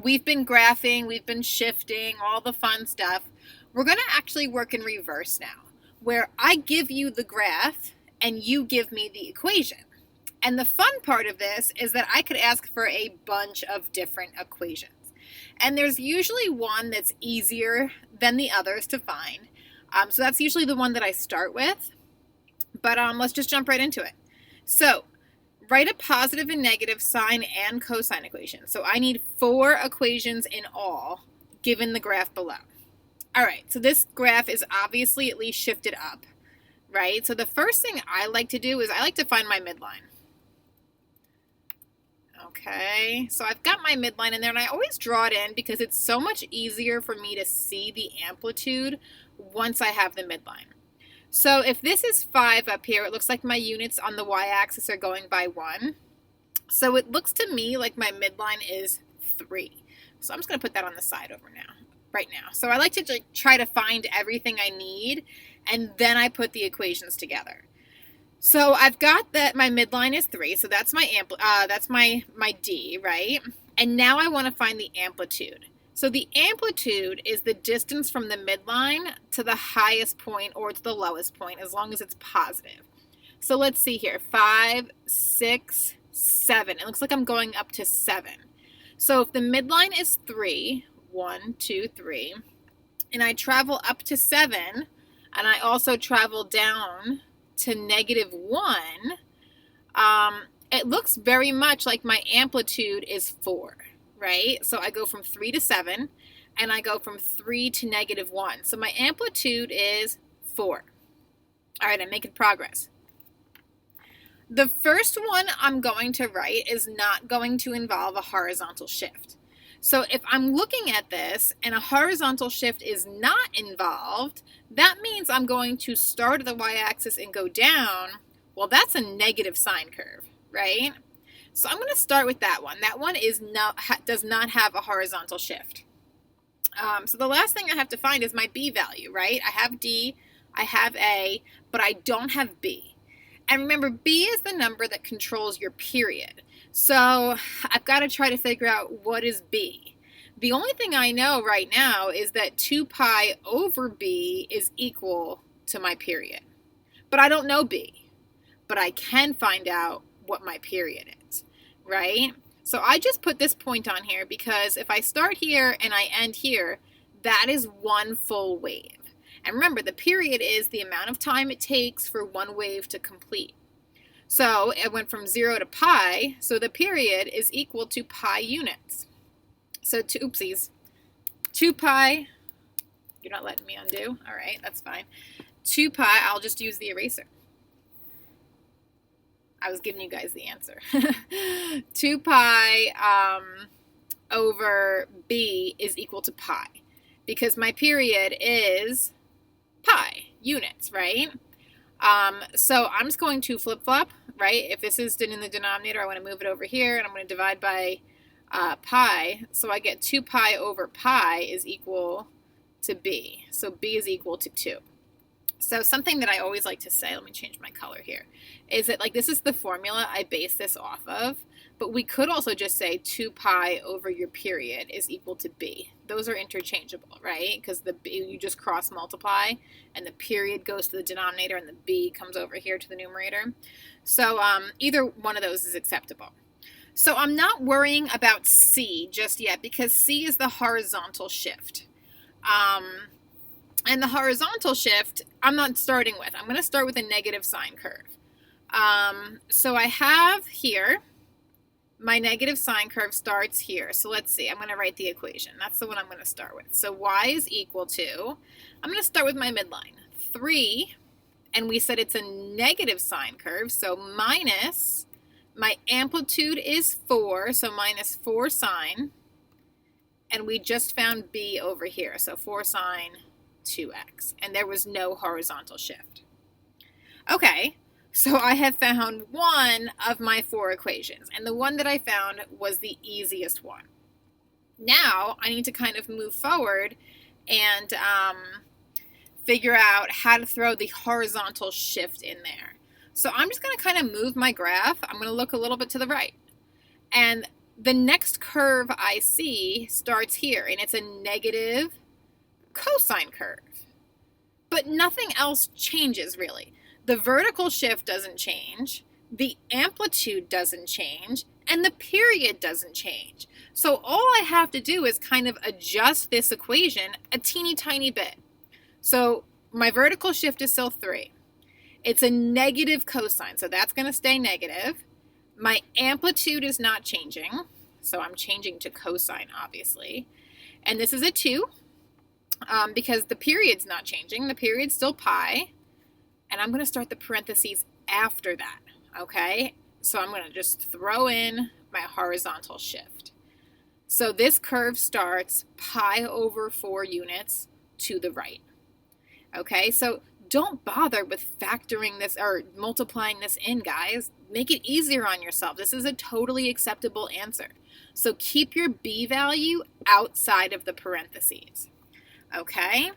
we've been graphing, we've been shifting, all the fun stuff. We're going to actually work in reverse now, where I give you the graph and you give me the equation. And the fun part of this is that I could ask for a bunch of different equations. And there's usually one that's easier than the others to find. So that's usually the one that I start with. But let's just jump right into it. So write a positive and negative sine and cosine equation. So I need 4 equations in all, given the graph below. All right, so this graph is obviously at least shifted up, right? So the first thing I like to do is I like to find my midline. Okay, so I've got my midline in there, and I always draw it in because it's so much easier for me to see the amplitude once I have the midline. So if this is 5 up here, it looks like my units on the y-axis are going by 1. So it looks to me like my midline is 3. So I'm just going to put that on the side over now, right now. So I like to try to find everything I need, and then I put the equations together. So I've got that my midline is 3, so that's my D, right? And now I want to find the amplitude. So the amplitude is the distance from the midline to the highest point or to the lowest point, as long as it's positive. So let's see here, 5, 6, 7. It looks like I'm going up to 7. So if the midline is 3, 1, 2, 3, and I travel up to 7, and I also travel down to -1, it looks very much like my amplitude is 4, right? So I go from 3 to 7, and I go from 3 to -1. So my amplitude is 4. All right, I'm making progress. The first one I'm going to write is not going to involve a horizontal shift. So if I'm looking at this and a horizontal shift is not involved, that means I'm going to start at the y-axis and go down. Well, that's a negative sine curve, right? So I'm going to start with that one. That one does not have a horizontal shift. So the last thing I have to find is my B value, right? I have D, I have A, but I don't have B. And remember, B is the number that controls your period. So I've got to try to figure out what is B. The only thing I know right now is that 2 pi over B is equal to my period. But I don't know B. But I can find out what my period is, right? So I just put this point on here because if I start here and I end here, that is one full wave. And remember, the period is the amount of time it takes for one wave to complete. So it went from 0 to pi, so the period is equal to pi units. So, oopsies, 2 pi, you're not letting me undo. All right, that's fine. 2 pi, I'll just use the eraser. I was giving you guys the answer. 2 pi over B is equal to pi, because my period is pi units, right? So I'm just going to flip-flop, right? If this is in the denominator, I want to move it over here, and I'm going to divide by pi. So I get 2 pi over pi is equal to B. So B is equal to 2. So something that I always like to say, let me change my color here, is that like this is the formula I base this off of, but we could also just say 2 pi over your period is equal to B. Those are interchangeable, right? Because the B, you just cross multiply, and the period goes to the denominator, and the B comes over here to the numerator. So either one of those is acceptable. So I'm not worrying about C just yet, because C is the horizontal shift. And the horizontal shift, I'm not starting with. I'm going to start with a negative sine curve. So I have here, my negative sine curve starts here. So let's see, I'm going to write the equation. That's the one I'm going to start with. So y is equal to, I'm going to start with my midline, 3, and we said it's a negative sine curve, so minus, my amplitude is 4, so minus 4 sine, and we just found B over here, so 4 sine 2x, and there was no horizontal shift. Okay, so I have found one of my 4 equations, and the one that I found was the easiest one. Now I need to kind of move forward and figure out how to throw the horizontal shift in there. So I'm just going to kind of move my graph. I'm going to look a little bit to the right. And the next curve I see starts here, and it's a negative cosine curve. But nothing else changes, really. The vertical shift doesn't change, the amplitude doesn't change, and the period doesn't change. So all I have to do is kind of adjust this equation a teeny tiny bit. So my vertical shift is still 3. It's a negative cosine, so that's going to stay negative. My amplitude is not changing, so I'm changing to cosine, obviously. And this is a 2, because the period's not changing. The period's still pi, and I'm going to start the parentheses after that, okay? So I'm going to just throw in my horizontal shift. So this curve starts pi over 4 units to the right, okay? So don't bother with factoring this or multiplying this in, guys. Make it easier on yourself. This is a totally acceptable answer. So keep your b value outside of the parentheses, okay?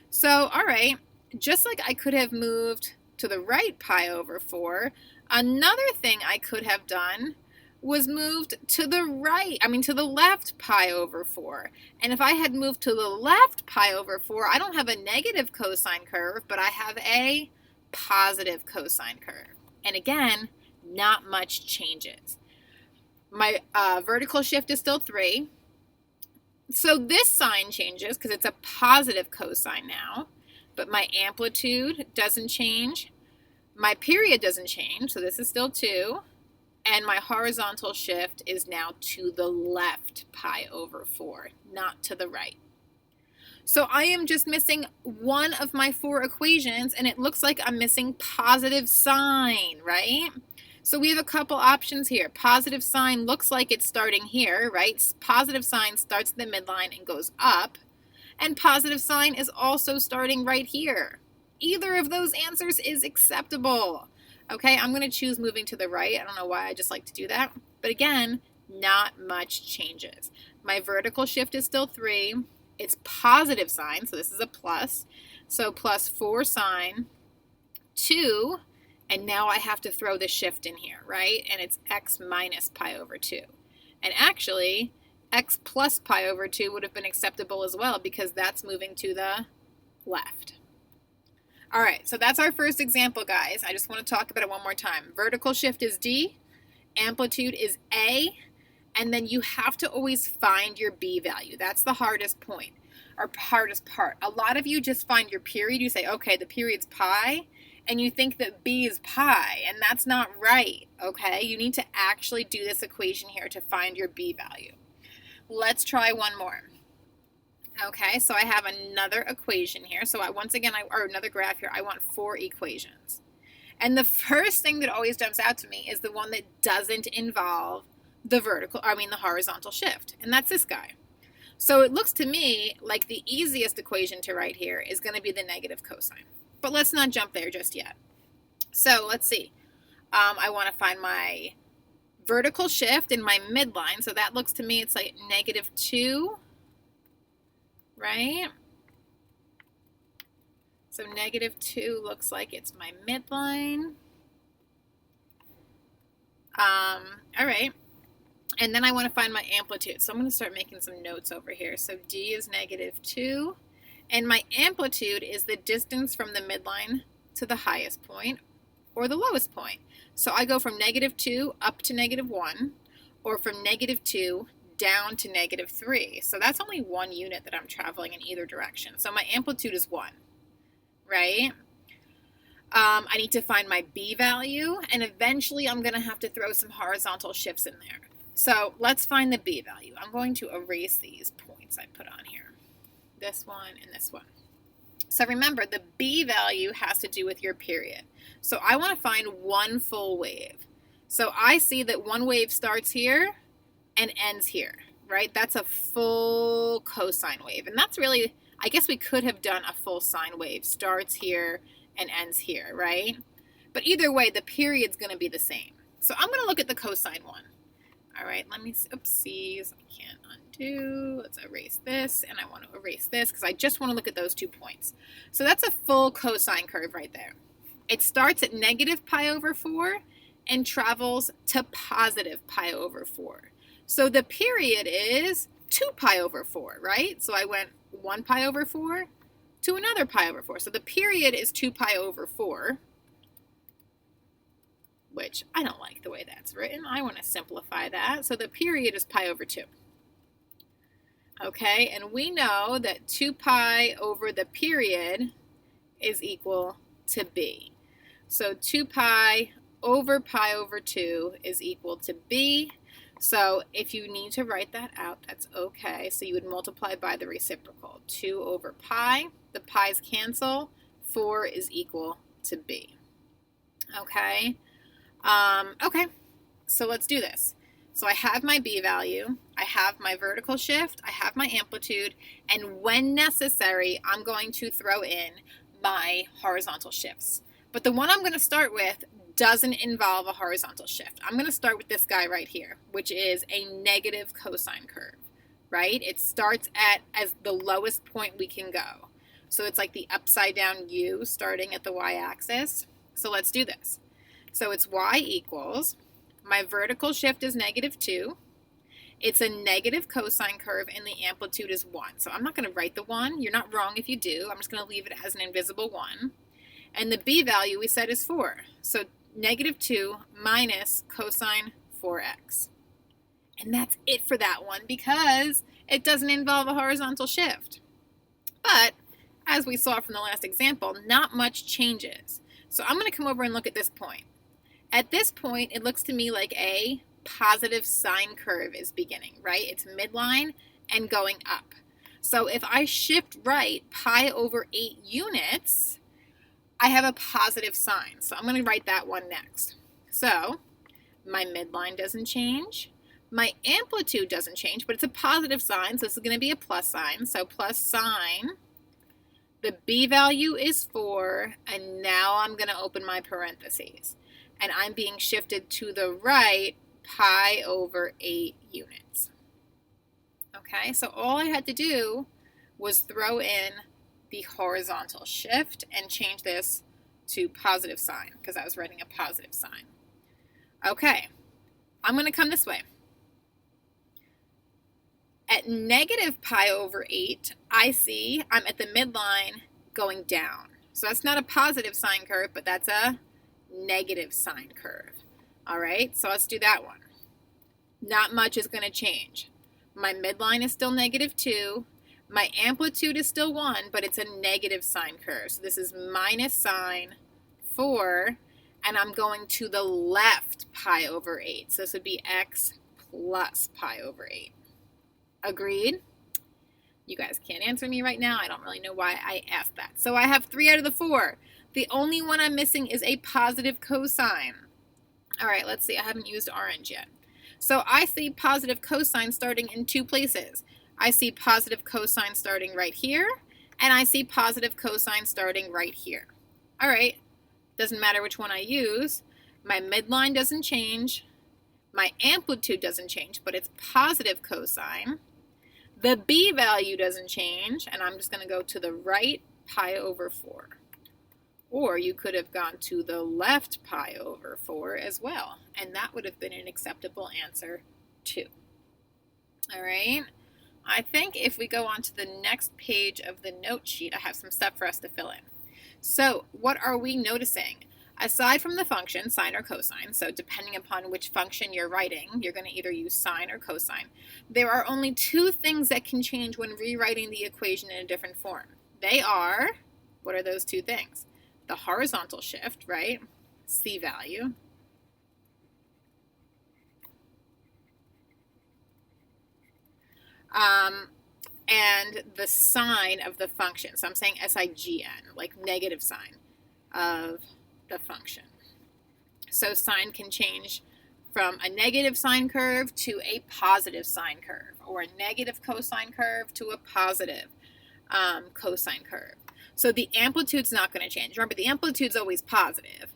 So, all right, just like I could have moved to the right pi over 4, another thing I could have done was moved to the left pi over 4. And if I had moved to the left pi over 4, I don't have a negative cosine curve, but I have a positive cosine curve. And again, not much changes. My vertical shift is still 3. So this sign changes because it's a positive cosine now, but my amplitude doesn't change. My period doesn't change, so this is still 2. And my horizontal shift is now to the left pi over 4, not to the right. So I am just missing one of my 4 equations, and it looks like I'm missing positive sine, right? So we have a couple options here. Positive sine looks like it's starting here, right? Positive sine starts at the midline and goes up. And positive sine is also starting right here. Either of those answers is acceptable. Okay, I'm going to choose moving to the right. I don't know why, I just like to do that. But again, not much changes. My vertical shift is still 3. It's positive sine, so this is a plus. So plus 4 sine, 2, and now I have to throw the shift in here, right? And it's x minus pi over 2. And actually, x plus pi over 2 would have been acceptable as well because that's moving to the left. All right, so that's our first example, guys. I just want to talk about it one more time. Vertical shift is D, amplitude is A, and then you have to always find your B value. That's the hardest point, or hardest part. A lot of you just find your period. You say, okay, the period's pi, and you think that B is pi, and that's not right, okay? You need to actually do this equation here to find your B value. Let's try one more. Okay, so I have another equation here. So another graph here. I want 4 equations. And the first thing that always jumps out to me is the one that doesn't involve the horizontal shift. And that's this guy. So it looks to me like the easiest equation to write here is going to be the negative cosine. But let's not jump there just yet. So let's see. I want to find my vertical shift in my midline. So that looks to me, it's like negative 2. Right? So negative 2 looks like it's my midline. All right. And then I want to find my amplitude. So I'm going to start making some notes over here. So D is negative 2. And my amplitude is the distance from the midline to the highest point or the lowest point. So I go from negative 2 up to negative 1, or from negative 2 down to negative 3. So that's only 1 unit that I'm traveling in either direction. So my amplitude is 1, right? I need to find my B value, and eventually I'm going to have to throw some horizontal shifts in there. So let's find the B value. I'm going to erase these points I put on here. This one and this one. So remember, the B value has to do with your period. So I want to find 1 full wave. So I see that 1 wave starts here and ends here, right? That's a full cosine wave. And that's really, I guess we could have done a full sine wave. Starts here and ends here, right? But either way, the period's going to be the same. So I'm going to look at the cosine one. All right, let me, oopsies, I can't undo. Let's erase this, and I want to erase this because I just want to look at those 2 points. So that's a full cosine curve right there. It starts at negative pi over 4 and travels to positive pi over 4. So the period is 2 pi over 4, right? So I went 1 pi over 4 to another pi over 4. So the period is 2 pi over 4, which I don't like the way that's written. I want to simplify that. So the period is pi over 2. Okay, and we know that 2 pi over the period is equal to b. So 2 pi over 2 is equal to b. So if you need to write that out, that's okay. So you would multiply by the reciprocal. 2 over pi, the pi's cancel, 4 is equal to b. Okay, okay, so let's do this. So I have my b value, I have my vertical shift, I have my amplitude, and when necessary, I'm going to throw in my horizontal shifts. But the one I'm going to start with doesn't involve a horizontal shift. I'm going to start with this guy right here, which is a negative cosine curve, right? It starts at as the lowest point we can go. So it's like the upside down U starting at the y-axis. So let's do this. So it's y equals, my vertical shift is -2. It's a negative cosine curve and the amplitude is 1. So I'm not going to write the 1. You're not wrong if you do. I'm just going to leave it as an invisible 1. And the b value we said is 4. So -2 minus cosine 4x. And that's it for that one because it doesn't involve a horizontal shift. But as we saw from the last example, not much changes. So I'm going to come over and look at this point. At this point, it looks to me like a positive sine curve is beginning, right? It's midline and going up. So if I shift right pi over 8 units, I have a positive sign. So I'm going to write that one next. So my midline doesn't change. My amplitude doesn't change, but it's a positive sign, so this is going to be a plus sign. So plus sine. The b value is 4, and now I'm going to open my parentheses. And I'm being shifted to the right pi over 8 units. Okay, so all I had to do was throw in the horizontal shift and change this to positive sign because I was writing a positive sign. Okay, I'm going to come this way. At negative pi over 8, I see I'm at the midline going down. So that's not a positive sine curve, but that's a negative sine curve. All right, so let's do that one. Not much is going to change. My midline is still -2. My amplitude is still 1, but it's a negative sine curve. So this is minus sine 4, and I'm going to the left pi over 8. So this would be x plus pi over 8. Agreed? You guys can't answer me right now. I don't really know why I asked that. So I have 3 out of the 4. The only one I'm missing is a positive cosine. All right, let's see. I haven't used orange yet. So I see positive cosine starting in 2 places. I see positive cosine starting right here, and I see positive cosine starting right here. All right, doesn't matter which one I use. My midline doesn't change. My amplitude doesn't change, but it's positive cosine. The b value doesn't change, and I'm just going to go to the right pi over 4. Or you could have gone to the left pi over 4 as well, and that would have been an acceptable answer too. All right, I think if we go on to the next page of the note sheet, I have some stuff for us to fill in. So what are we noticing? Aside from the function, sine or cosine, so depending upon which function you're writing, you're going to either use sine or cosine, there are only 2 things that can change when rewriting the equation in a different form. They are, what are those 2 things? The horizontal shift, right? C value. And the sign of the function. So I'm saying SIGN, like negative sign of the function. So sine can change from a negative sine curve to a positive sine curve, or a negative cosine curve to a positive cosine curve. So the amplitude's not going to change. Remember, the amplitude's always positive.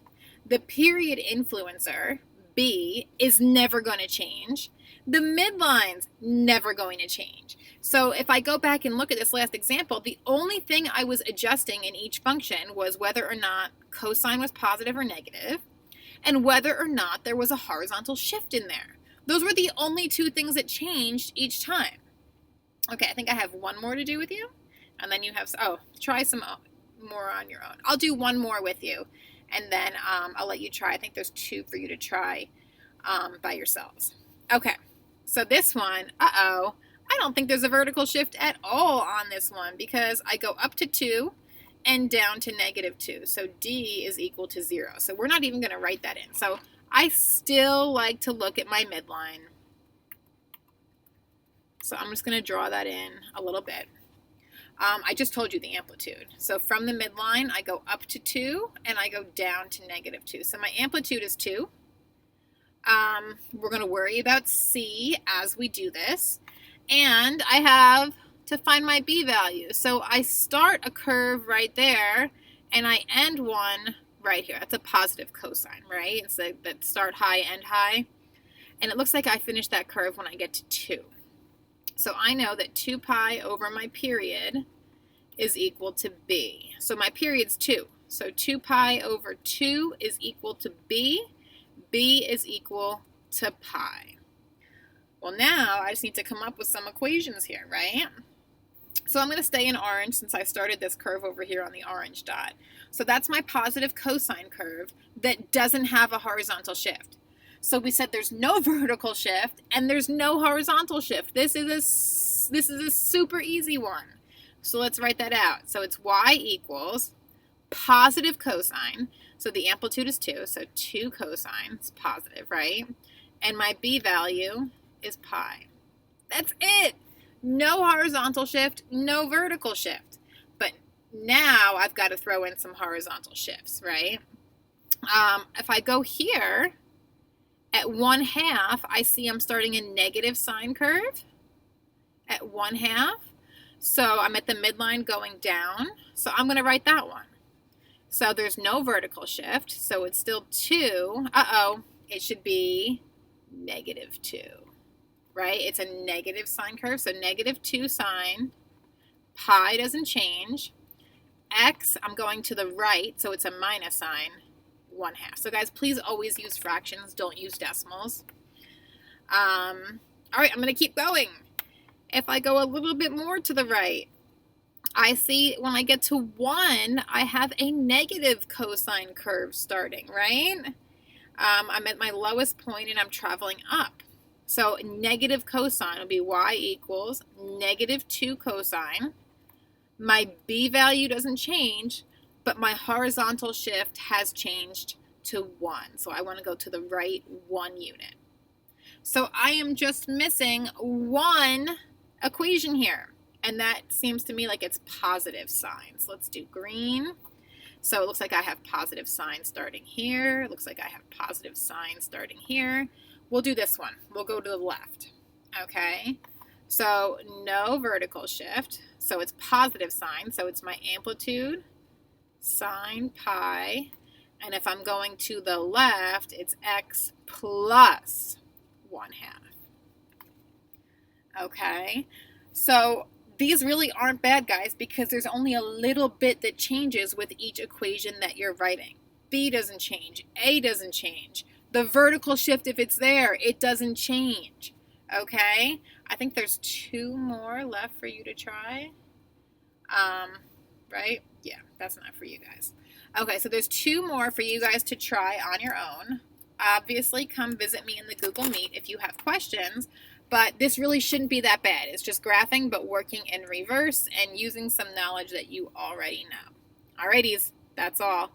The period influencer, B, is never going to change. The midline's never going to change. So if I go back and look at this last example, the only thing I was adjusting in each function was whether or not cosine was positive or negative, and whether or not there was a horizontal shift in there. Those were the only two things that changed each time. Okay, I think I have one more to do with you. And then you have, try some more on your own. I'll do one more with you. And then I'll let you try. I think there's two for you to try by yourselves. Okay, so this one, I don't think there's a vertical shift at all on this one because I go up to 2 and down to -2. So D is equal to 0. So we're not even going to write that in. So I still like to look at my midline. So I'm just going to draw that in a little bit. I just told you the amplitude. So from the midline, I go up to 2 and I go down to -2. So my amplitude is 2. We're going to worry about C as we do this. And I have to find my B value. So I start a curve right there and I end one right here. That's a positive cosine, right? It's like that start high, end high. And it looks like I finish that curve when I get to 2. So I know that 2 pi over my period is equal to B. So my period's 2. So 2 pi over 2 is equal to B. B is equal to pi. Well, now I just need to come up with some equations here, right? So I'm going to stay in orange since I started this curve over here on the orange dot. So that's my positive cosine curve that doesn't have a horizontal shift. So we said there's no vertical shift and there's no horizontal shift. This is a super easy one. So let's write that out. So it's y equals positive cosine. So the amplitude is 2. So 2 cosine is positive, right? And my B value is pi. That's it. No horizontal shift, no vertical shift. But now I've got to throw in some horizontal shifts, right? If I go here, at 1/2, I see I'm starting a negative sine curve at 1/2. So I'm at the midline going down. So I'm going to write that one. So there's no vertical shift. So it's still 2. It should be -2, right? It's a negative sine curve. So -2 sine. Pi doesn't change. X, I'm going to the right. So it's a minus sign. 1/2. So guys, please always use fractions. Don't use decimals. All right, I'm going to keep going. If I go a little bit more to the right, I see when I get to 1, I have a negative cosine curve starting, right? I'm at my lowest point and I'm traveling up. So negative cosine will be y equals -2 cosine. My B value doesn't change, but my horizontal shift has changed to 1. So I want to go to the right 1 unit. So I am just missing one equation here. And that seems to me like it's positive sine. So let's do green. So it looks like I have positive sine starting here. It looks like I have positive sine starting here. We'll do this one. We'll go to the left. Okay. So no vertical shift. So it's positive sine. So it's my amplitude sine pi, and if I'm going to the left, it's x plus 1/2. Okay, so these really aren't bad, guys, because there's only a little bit that changes with each equation that you're writing. B doesn't change, A doesn't change. The vertical shift, if it's there, it doesn't change. Okay, I think there's 2 more left for you to try. Right? Yeah, that's not for you guys. Okay, so there's 2 more for you guys to try on your own. Obviously, come visit me in the Google Meet if you have questions, but this really shouldn't be that bad. It's just graphing, but working in reverse and using some knowledge that you already know. Alrighties, that's all.